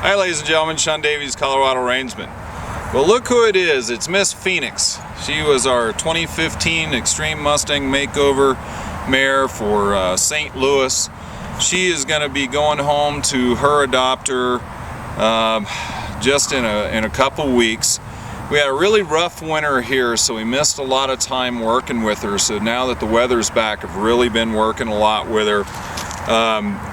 Hi ladies and gentlemen, Sean Davies, ColoradoReinsman. Well, look who it is. It's Miss Phoenix. She was our 2015 Extreme Mustang Makeover mare for St. Louis. She is going to be going home to her adopter just in a couple weeks. We had a really rough winter here, so we missed a lot of time working with her. So now that the weather's back, I've really been working a lot with her.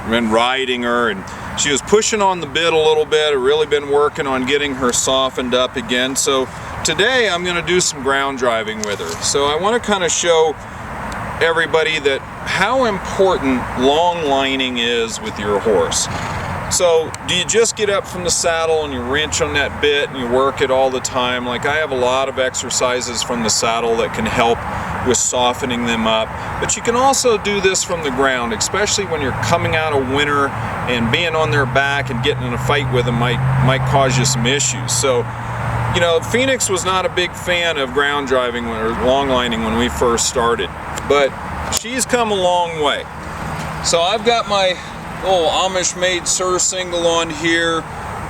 Been riding her, and she was pushing on the bit a little bit. I've really been working on getting her softened up again. So today I'm going to do some ground driving with her. So I want to kind of show everybody that how important long lining is with your horse. So do you just get up from the saddle and you wrench on that bit and you work it all the time? Like, I have a lot of exercises from the saddle that can help with softening them up, but you can also do this from the ground, especially when you're coming out of winter and being on their back and getting in a fight with them might cause you some issues. So, you know, Phoenix was not a big fan of ground driving or long lining when we first started, but she's come a long way. So I've got my little Amish made surcingle on here,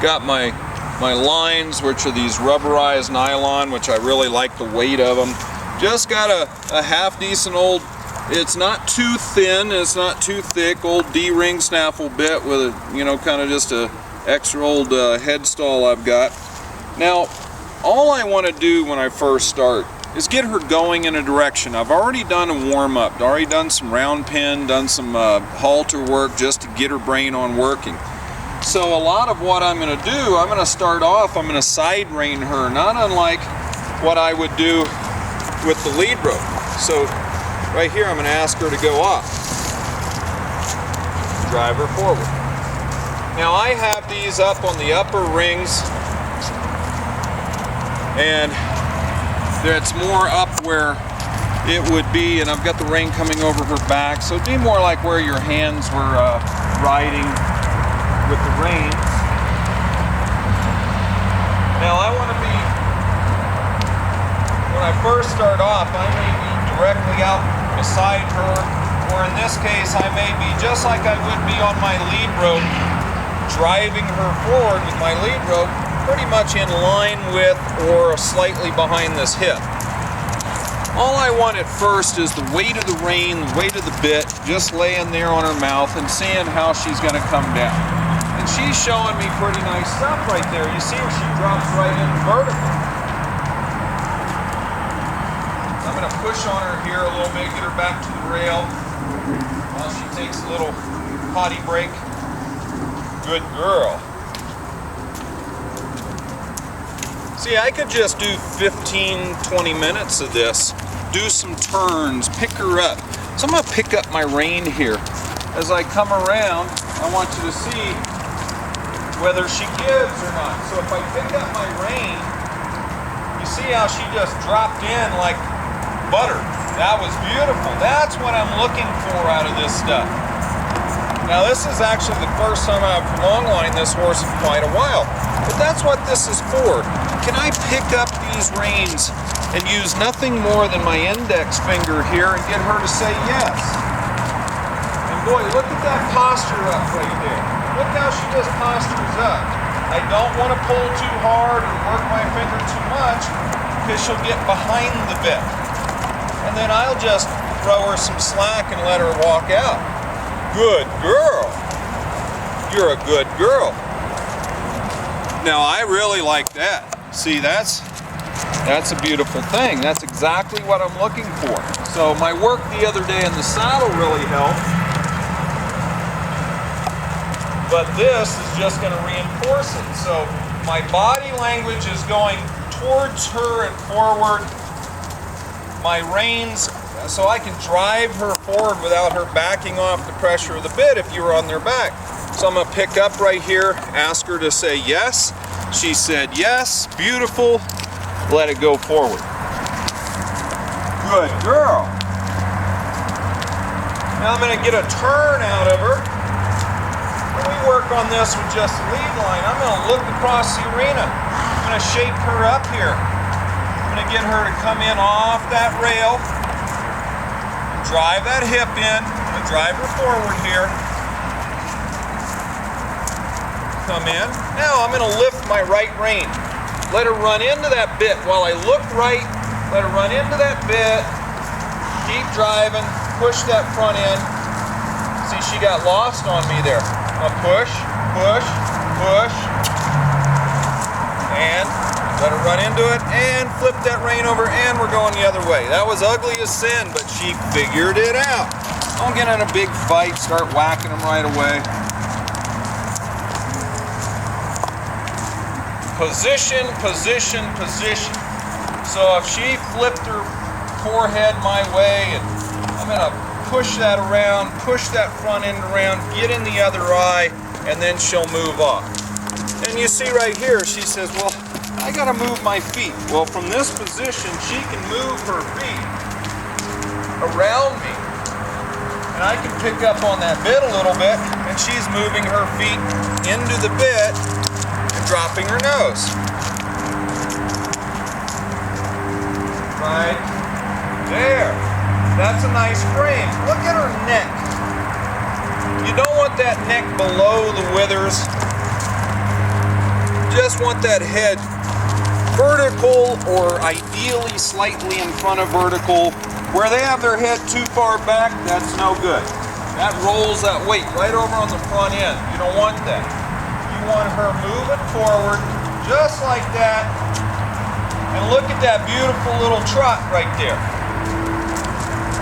got my lines, which are these rubberized nylon, which I really like the weight of them. Just got a half decent old, it's not too thin, it's not too thick, old D-ring snaffle bit with a, you know, kind of just a extra old head stall I've got. Now, all I want to do when I first start is get her going in a direction. I've already done a warm-up, already done some round pin, done some halter work just to get her brain on working. So a lot of what I'm going to do, I'm going to start off, I'm going to side rein her, not unlike what I would do with the lead rope. So right here I'm going to ask her to go off, drive her forward. Now I have these up on the upper rings, and it's more up where it would be, and I've got the rein coming over her back, so it'd be more like where your hands were riding with the reins. Now I want to be, when I first start off, I may be directly out beside her, or in this case I may be just like I would be on my lead rope, driving her forward with my lead rope, pretty much in line with or slightly behind this hip. All I want at first is the weight of the rein, the weight of the bit, just laying there on her mouth and seeing how she's going to come down. And she's showing me pretty nice stuff right there. You see her, she drops right in vertical. I'm going to push on her here a little bit, get her back to the rail while she takes a little potty break. Good girl. See, I could just do 15-20 minutes of this, do some turns, pick her up. So I'm going to pick up my rein here. As I come around, I want you to see whether she gives or not. So if I pick up my rein, you see how she just dropped in like butter. That was beautiful. That's what I'm looking for out of this stuff. Now this is actually the first time I've long lined this horse in quite a while, but that's what this is for. Can I pick up these reins and use nothing more than my index finger here and get her to say yes? And boy, look at that posture up right there. Look how she just postures up. I don't want to pull too hard or work my finger too much because she'll get behind the bit. And then I'll just throw her some slack and let her walk out. Good girl. You're a good girl. Now I really like that. See, that's a beautiful thing. That's exactly what I'm looking for. So my work the other day in the saddle really helped. But this is just going to reinforce it. So my body language is going towards her and forward. My reins, so I can drive her forward without her backing off the pressure of the bit if you were on their back. So I'm going to pick up right here, ask her to say yes. She said yes, beautiful. Let it go forward. Good girl. Now I'm going to get a turn out of her. When we work on this with just the lead line, I'm going to look across the arena. I'm going to shape her up here. I'm going to get her to come in off that rail. Drive that hip in. I'm going to drive her forward here. come in. Now I'm going to lift my right rein. Let her run into that bit. While I look right, let her run into that bit. Keep driving. Push that front end. See, she got lost on me there. Now push, push, push. And let her run into it and flip that rein over, and we're going the other way. That was ugly as sin, but she figured it out. Don't get in a big fight, start whacking them right away. Position, position, position. So if she flipped her forehead my way, and I'm going to push that around, push that front end around, get in the other eye, and then she'll move off. And you see right here, she says, well, I gotta move my feet. Well, from this position, she can move her feet around me. And I can pick up on that bit a little bit, and she's moving her feet into the bit and dropping her nose. Right there. That's a nice frame. Look at her neck. You don't want that neck below the withers. You just want that head vertical, or ideally slightly in front of vertical. Where they have their head too far back, that's no good. That rolls that weight right over on the front end. You don't want that. You want her moving forward just like that. And look at that beautiful little trot right there.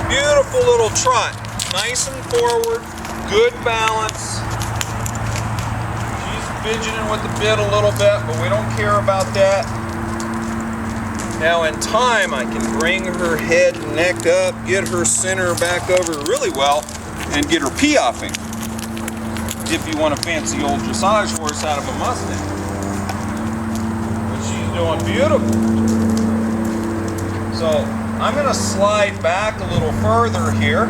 Beautiful little trot. Nice and forward, good balance. She's fidgeting with the bit a little bit, but we don't care about that. Now in time, I can bring her head and neck up, get her center back over really well, and get her pee-offing. If you want a fancy old dressage horse out of a Mustang. But she's doing beautiful. So I'm going to slide back a little further here.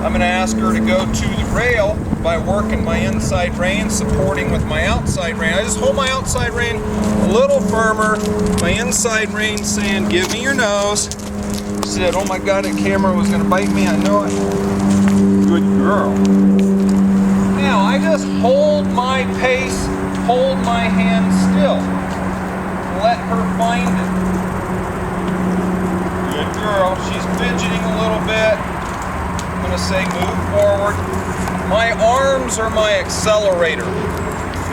I'm going to ask her to go to the rail by working my inside rein, supporting with my outside rein. I just hold my outside rein a little firmer, my inside rein saying, give me your nose. She said, oh my God, that camera was going to bite me, I know it. Good girl. Now, I just hold my pace, hold my hand still. Let her find it. Good girl. She's fidgeting a little bit. I'm going to say move forward. My arms are my accelerator.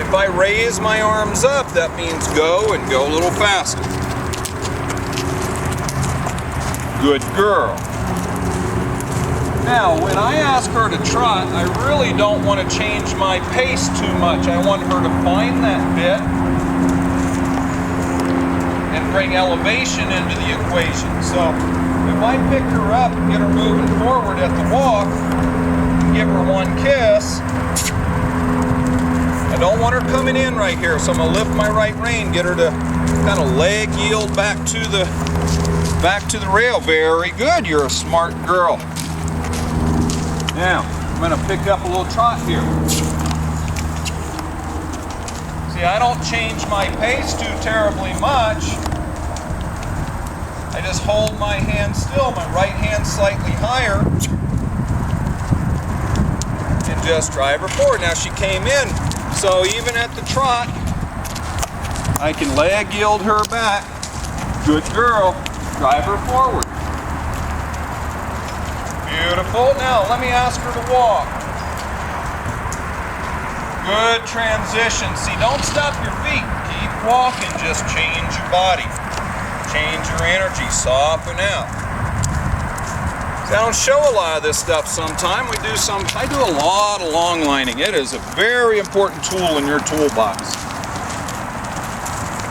If I raise my arms up, that means go, and go a little faster. Good girl. Now, when I ask her to trot, I really don't want to change my pace too much. I want her to find that bit and bring elevation into the equation. So if I pick her up and get her moving forward at the walk, and give her one kiss, I don't want her coming in right here, so I'm going to lift my right rein, get her to kind of leg yield back to the rail. Very good, you're a smart girl. Now, I'm going to pick up a little trot here. See, I don't change my pace too terribly much. I just hold my hand still, my right hand slightly higher, and just drive her forward. Now she came in, so even at the trot, I can leg yield her back. Good girl. Drive her forward. Beautiful. Now let me ask her to walk. Good transition. See, don't stop your feet. Keep walking. Just change your body. Change your energy. Soften out. See, I don't show a lot of this stuff sometime. I do a lot of long lining. It is a very important tool in your toolbox.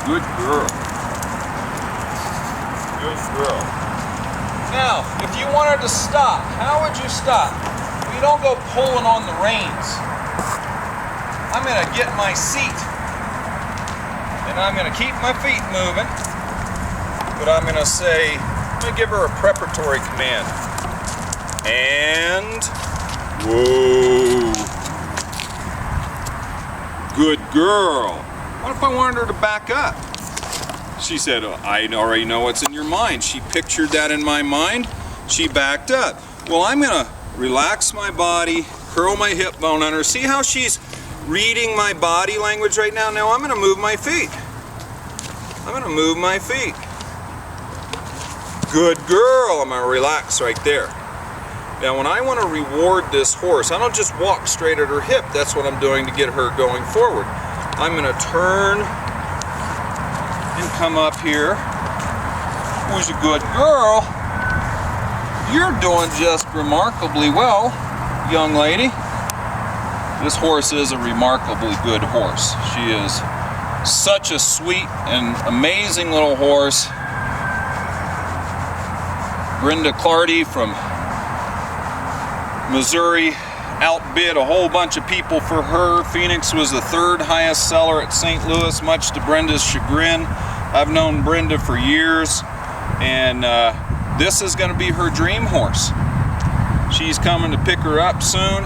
Good girl. Good girl. Now, if you wanted to stop, how would you stop? You don't go pulling on the reins. I'm going to get my seat, and I'm going to keep my feet moving, but I'm going to say, I'm going to give her a preparatory command. And, whoa. Good girl. What if I wanted her to back up? She said, oh, I already know what's in your mind. She pictured that in my mind. She backed up. Well, I'm going to relax my body, curl my hip bone under. See how she's reading my body language right now. Now I'm going to move my feet. I'm going to move my feet. Good girl. I'm going to relax right there. Now when I want to reward this horse, I don't just walk straight at her hip. That's what I'm doing to get her going forward. I'm going to turn and come up here. Who's a good girl? You're doing just remarkably well, young lady. This horse is a remarkably good horse. She is such a sweet and amazing little horse. Brenda Clardy from Missouri outbid a whole bunch of people for her. Phoenix was the 3rd highest seller at St. Louis, much to Brenda's chagrin. I've known Brenda for years, and this is going to be her dream horse. She's coming to pick her up soon,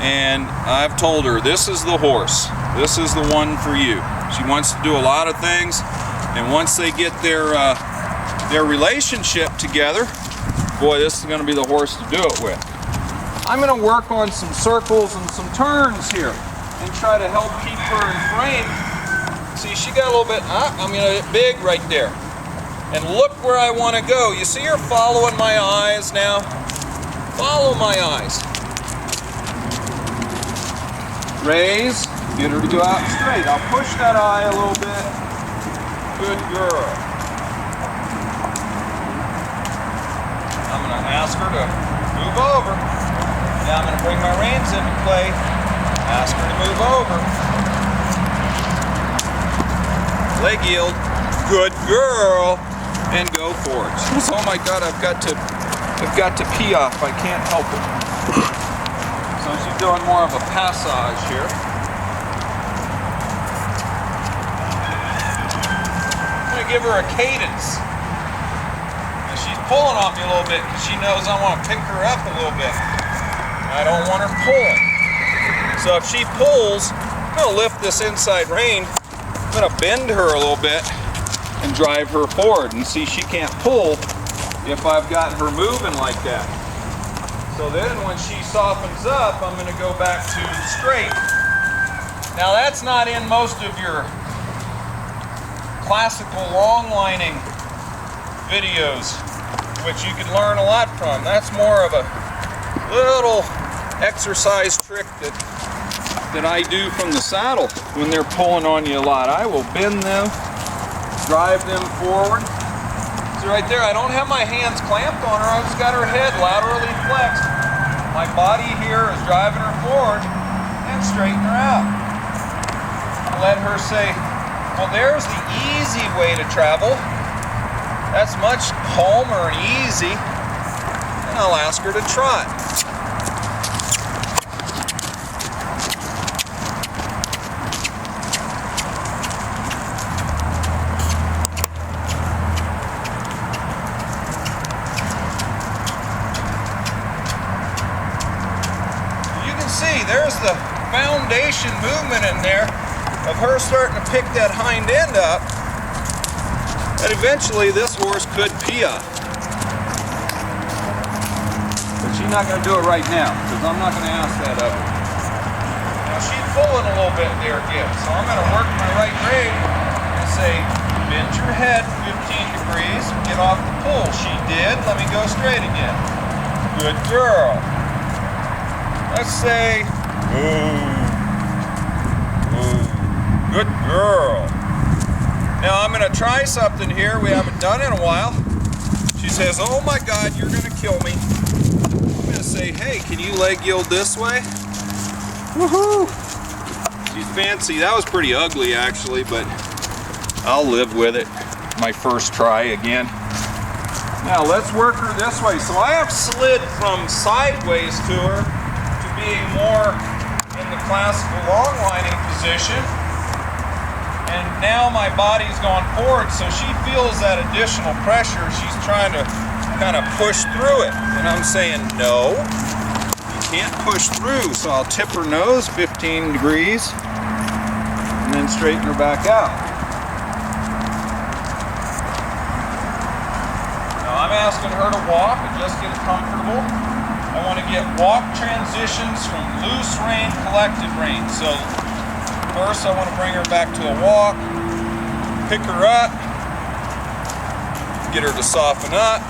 and I've told her this is the horse. This is the one for you. She wants to do a lot of things, and once they get their relationship together, boy, this is going to be the horse to do it with. I'm going to work on some circles and some turns here and try to help keep her in frame. See, she got a little bit, I'm going to get big right there. And look where I want to go. You see her following my eyes now? Follow my eyes. Raise, get her to go out straight. I'll push that eye a little bit. Good girl. I'm going to ask her to move over. Now I'm going to bring my reins into play. Ask her to move over. Leg yield. Good girl. And go forward. Oh my God, I've got to pee off. I can't help it. So she's doing more of a passage here. I'm going to give her a cadence. And she's pulling on me a little bit because she knows I want to pick her up a little bit. I don't want her pulling. So if she pulls, I'm going to lift this inside rein. I'm going to bend her a little bit and drive her forward. And see, she can't pull if I've got her moving like that. So then when she softens up, I'm going to go back to straight. Now that's not in most of your classical long lining videos, which you can learn a lot from. That's more of a little exercise trick that I do from the saddle when they're pulling on you a lot. I will bend them, drive them forward. See right there, I don't have my hands clamped on her. I've just got her head laterally flexed. My body here is driving her forward and straighten her out. I'll let her say, well, there's the easy way to travel. That's much calmer and easy. And I'll ask her to trot. See, there's the foundation movement in there of her starting to pick that hind end up, and eventually this horse could pee off. But she's not going to do it right now, because I'm not going to ask that of her. Now she's pulling a little bit there again, so I'm going to work my right rein and say, bend your head 15 degrees, get off the pull. She did. Let me go straight again. Good girl. Let's say, ooh, good girl. Now I'm going to try something here we haven't done in a while. She says, oh my God, you're going to kill me. I'm going to say, hey, can you leg yield this way? Woohoo! She's fancy. That was pretty ugly actually, but I'll live with it. My first try again. Now let's work her this way. So I have slid from sideways to her, being more in the classical long lining position, and now my body's gone forward, so she feels that additional pressure. She's trying to kind of push through it, and I'm saying no, you can't push through. So I'll tip her nose 15 degrees and then straighten her back out. Now I'm asking her to walk and just get comfortable. I want to get walk transitions from loose rein, collected rein. So first I want to bring her back to a walk, pick her up, get her to soften up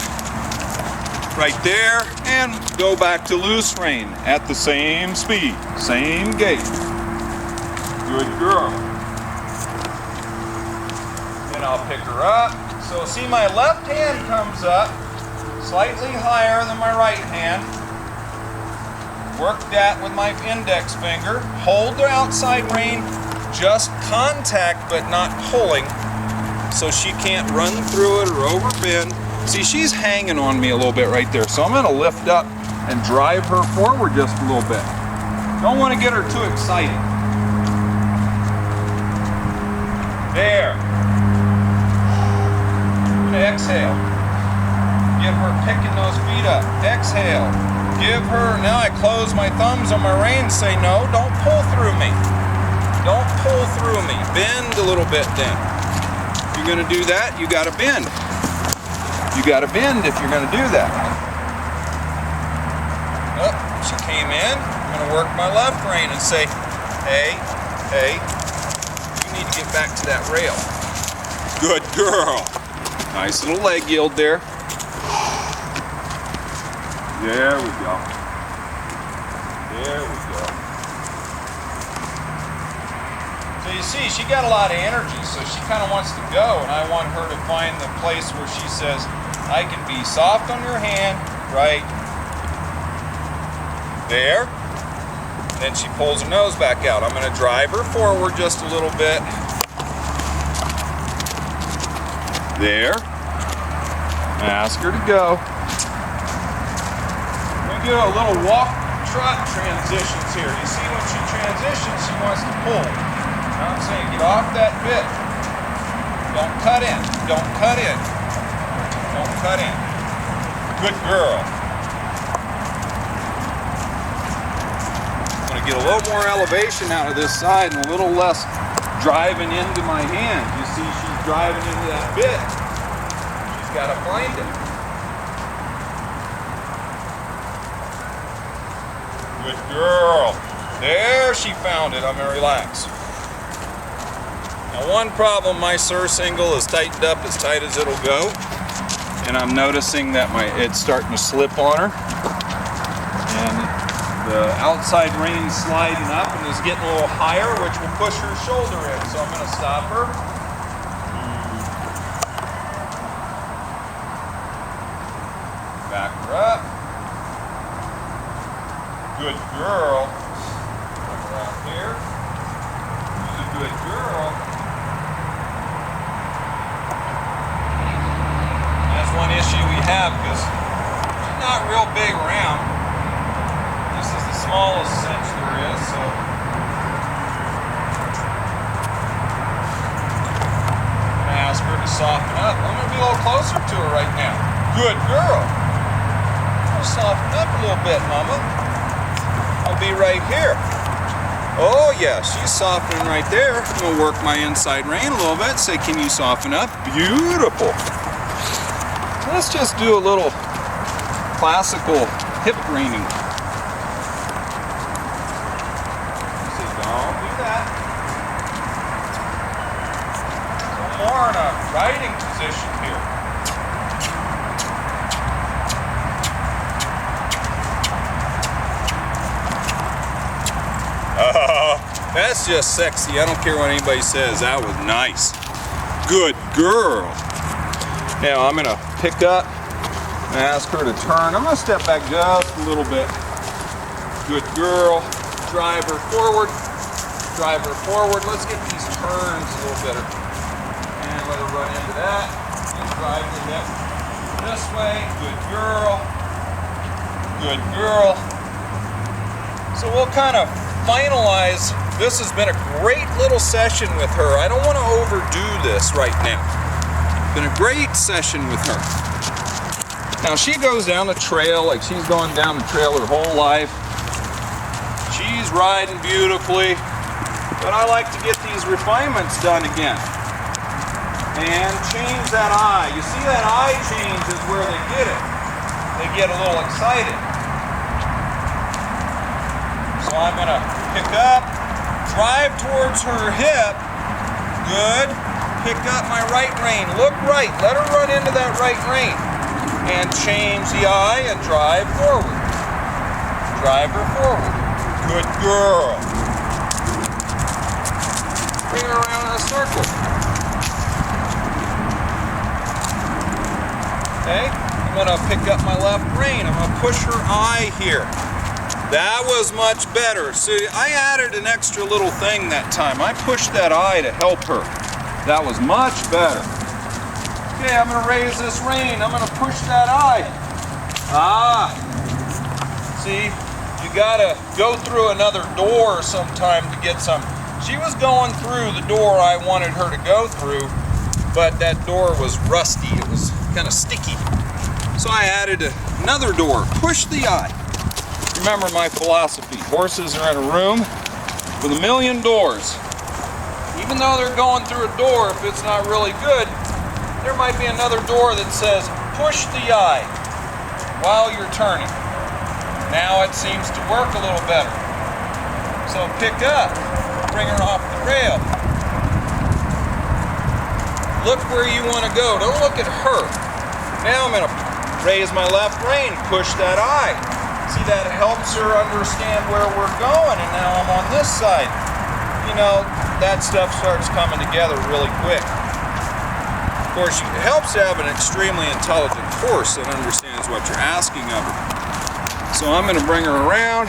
right there, and go back to loose rein at the same speed, same gait. Good girl. Then I'll pick her up. So see, my left hand comes up slightly higher than my right hand. Work that with my index finger. Hold the outside rein, just contact but not pulling, so she can't run through it or overbend. See, she's hanging on me a little bit right there, so I'm going to lift up and drive her forward just a little bit. Don't want to get her too excited. There. I'm going to exhale. Give her picking those feet up. Exhale. Give her, now I close my thumbs on my rein and say, no, don't pull through me. Don't pull through me. Bend a little bit then. If you're going to do that, you got to bend. You got to bend if you're going to do that. Oh, she came in. I'm going to work my left rein and say, hey, you need to get back to that rail. Good girl. Nice little leg yield there. There we go. There we go. So you see, she got a lot of energy, so she kind of wants to go, and I want her to find the place where she says, I can be soft on your hand, right there. Then she pulls her nose back out. I'm going to drive her forward just a little bit. There. Ask her to go. Do a little walk trot transitions here. You see, when she transitions, she wants to pull. Now I'm saying get off that bit. Don't cut in. Don't cut in. Don't cut in. Good girl. I'm going to get a little more elevation out of this side and a little less driving into my hand. You see, she's driving into that bit. She's got to find it. Good girl. There, she found it. I'm going to relax. Now, one problem, my surcingle is tightened up as tight as it'll go. And I'm noticing that it's starting to slip on her. And the outside rein's sliding up and is getting a little higher, which will push her shoulder in. So I'm going to stop her. Back her up. Good girl. Come around here. She's a good girl. That's one issue we have because she's not real big around. This is the smallest cinch there is, so. I'm going to ask her to soften up. I'm going to be a little closer to her right now. Good girl. I'm going to soften up a little bit, Mama. I'll be right here. Oh yeah, she's softening right there. I'm going to work my inside rein a little bit. Say, can you soften up? Beautiful. Let's just do a little classical hip reining. See, don't do that. So more in a riding position here. That's just sexy. I don't care what anybody says. That was nice. Good girl. Now I'm going to pick up and ask her to turn. I'm going to step back just a little bit. Good girl. Drive her forward. Drive her forward. Let's get these turns a little better. And let her run into that. And drive her this way. Good girl. Good girl. So we'll kind of finalize. This has been a great little session with her. I don't want to overdo this right now. Been a great session with her. Now she goes down the trail like she's gone down the trail her whole life. She's riding beautifully, but I like to get these refinements done again. And change that eye. You see that eye change is where they get it. They get a little excited. So I'm going to pick up, drive towards her hip. Good. Pick up my right rein. Look right. Let her run into that right rein. And change the eye and drive forward. Drive her forward. Good girl. Bring her around in a circle. Okay? I'm going to pick up my left rein. I'm going to push her eye here. That was much better. See, I added an extra little thing that time. I pushed that eye to help her. That was much better. Okay, I'm going to raise this rein. I'm going to push that eye. See, you got to go through another door sometime to get some. She was going through the door I wanted her to go through, but that door was rusty. It was kind of sticky. So I added another door. Push the eye. Remember my philosophy. Horses are in a room with a million doors. Even though they're going through a door, if it's not really good, there might be another door that says, push the eye while you're turning. Now it seems to work a little better. So pick up, bring her off the rail. Look where you want to go. Don't look at her. Now I'm going to raise my left rein, push that eye. See, that helps her understand where we're going, and now I'm on this side. You know, that stuff starts coming together really quick. Of course, it helps to have an extremely intelligent horse that understands what you're asking of her. So I'm going to bring her around,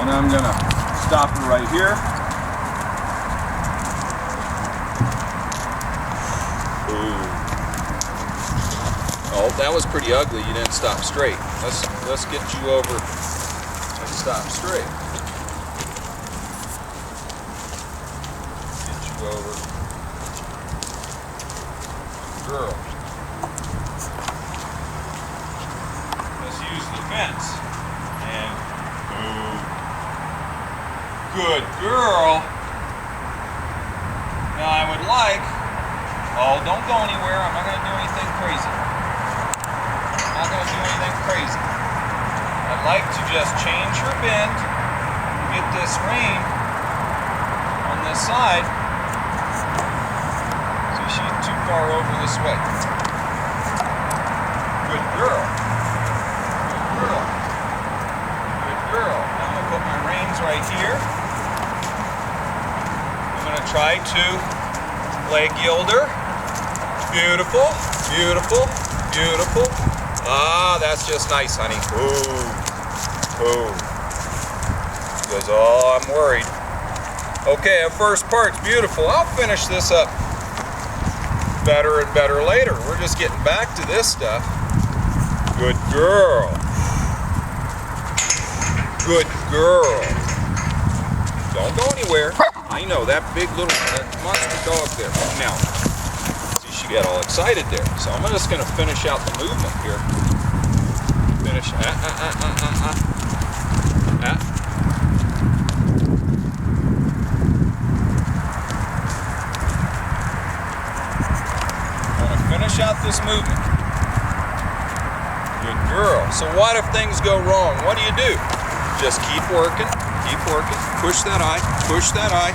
and I'm going to stop her right here. Ooh. Oh, that was pretty ugly. You didn't stop straight. Let's get you over and stop straight. Get you over. Girl. Let's use the fence. And boom. Good girl. Now I would like, oh, don't go anywhere. I'm not going to do anything crazy. Not going to do anything crazy. I'd like to just change her bend, get this rein on this side. See, she's too far over this way. Good girl. Good girl. Good girl. Now I'm going to put my reins right here. I'm going to try to leg yield her. Beautiful. Beautiful. Beautiful. Ah, that's just nice, honey. Ooh. Ooh. She goes, oh, I'm worried. Okay, our first part's beautiful. I'll finish this up better and better later. We're just getting back to this stuff. Good girl. Good girl. Don't go anywhere. I know, that big little monster dog there. Now, she got all excited there. So I'm just going to finish out the movement here. Finish. I'm going to finish out this movement. Good girl. So what if things go wrong? What do? Just keep working. Keep working. Push that eye. Push that eye.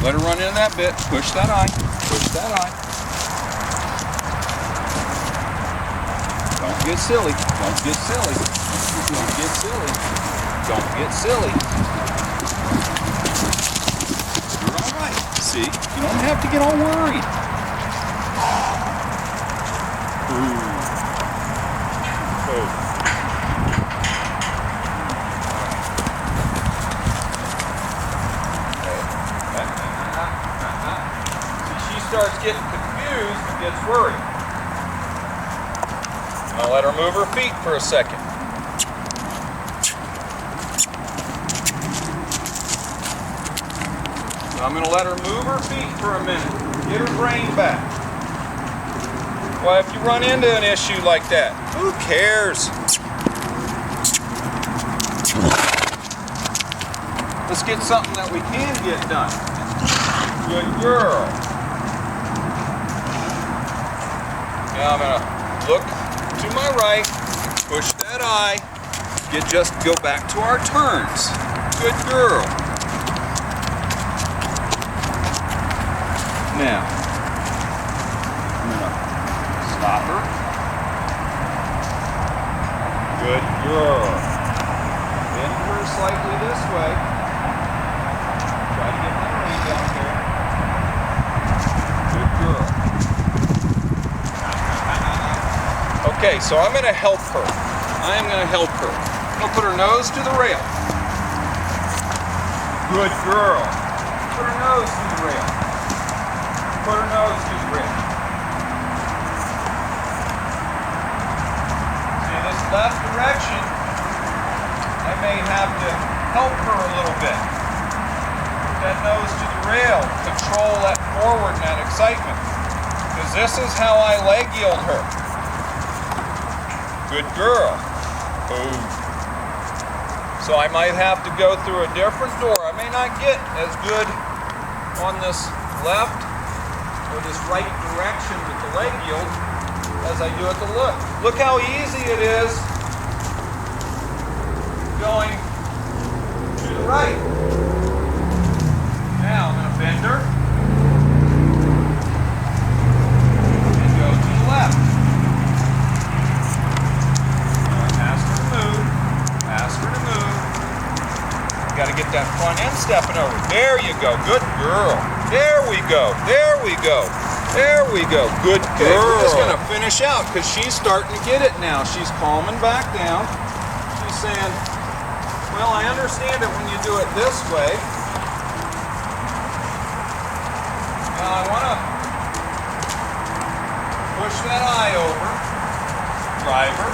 Let her run into that bit. Push that eye. Push that eye. Don't get silly. Don't get silly. Don't get silly. Don't get silly. You're all right. See? You don't have to get all worried. Ooh. Oh. See, she starts getting confused and gets worried. I'll let her move her feet for a second. So I'm going to let her move her feet for a minute. Get her brain back. Well, if you run into an issue like that, who cares? Let's get something that we can get done. Good girl. Now I'm going to look to my right, push that eye. Just go back to our turns. Good girl. Now, I'm gonna stop her. Good girl. Bend her slightly this way. Try to get my rein down here. Good girl. Okay, so I'm gonna help her. I am gonna help her. I'm gonna put her nose to the rail. Good girl. Put her nose to the rail. Put her nose to the rail. See, this left direction, I may have to help her a little bit. Put that nose to the rail. Control that forward and that excitement. Because this is how I leg yield her. Good girl. Boom. So I might have to go through a different door. I may not get as good on this left or this right direction with the leg yield as I do at the look. Look how easy it is going to the right. Now I'm going to bend her and go to the left. Ask her to move. Ask her to move. You got to get that front end stepping over. There you go. Good girl. There we go. There we go. There we go. Good girl. Okay, we're just going to finish out because she's starting to get it now. She's calming back down. She's saying, well, I understand it when you do it this way. Now I want to push that eye over. Drive her.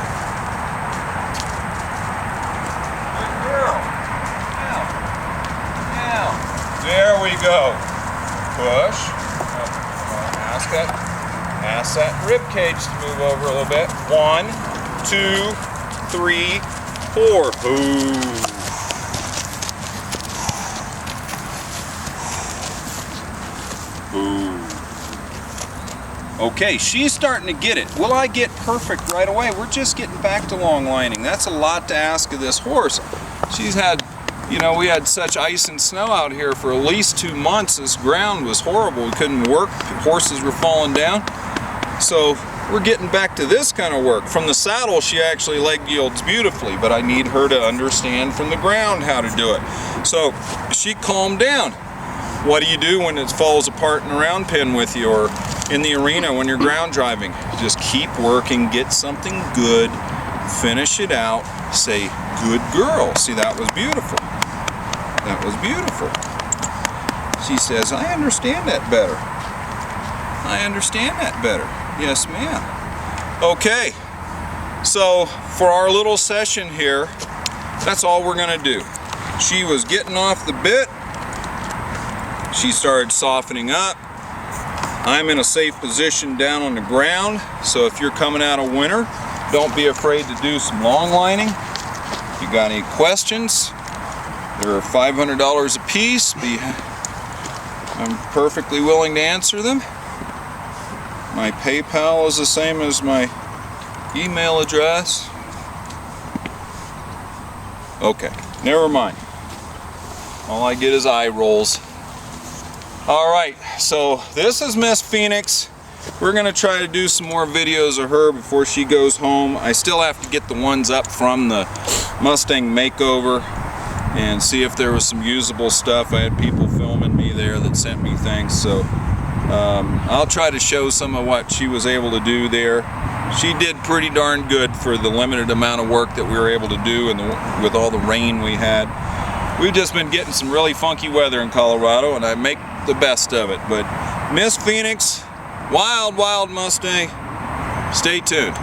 Good girl. Now. There we go. Push. Ask that rib cage to move over a little bit. 1, 2, 3, 4. Ooh. Okay, she's starting to get it. Will I get perfect right away? We're just getting back to long lining. That's a lot to ask of this horse. She's had, you know, we had such ice and snow out here for at least 2 months. This ground was horrible. We couldn't work. Horses were falling down. So we're getting back to this kind of work. From the saddle, she actually leg yields beautifully, but I need her to understand from the ground how to do it. So she calmed down. What do you do when it falls apart in the round pen with you, or in the arena when you're ground driving? Just keep working, get something good, finish it out, say, good girl. See, that was beautiful. That was beautiful. She says, I understand that better. I understand that better. Yes, ma'am. Okay, so for our little session here, that's all we're gonna do. She was getting off the bit. She started softening up. I'm in a safe position down on the ground, so if you're coming out of winter, don't be afraid to do some long lining. If you got any questions, they're $500 a piece. I'm perfectly willing to answer them. My PayPal is the same as my email address. Okay, never mind. All I get is eye rolls. All right, so this is Miss Phoenix. We're gonna try to do some more videos of her before she goes home. I still have to get the ones up from the Mustang makeover and see if there was some usable stuff. I had people filming me there that sent me things, so I'll try to show some of what she was able to do there. She did pretty darn good for the limited amount of work that we were able to do and with all the rain we had. We've just been getting some really funky weather in Colorado, and I make the best of it. But Miss Phoenix, wild, wild Mustang, stay tuned.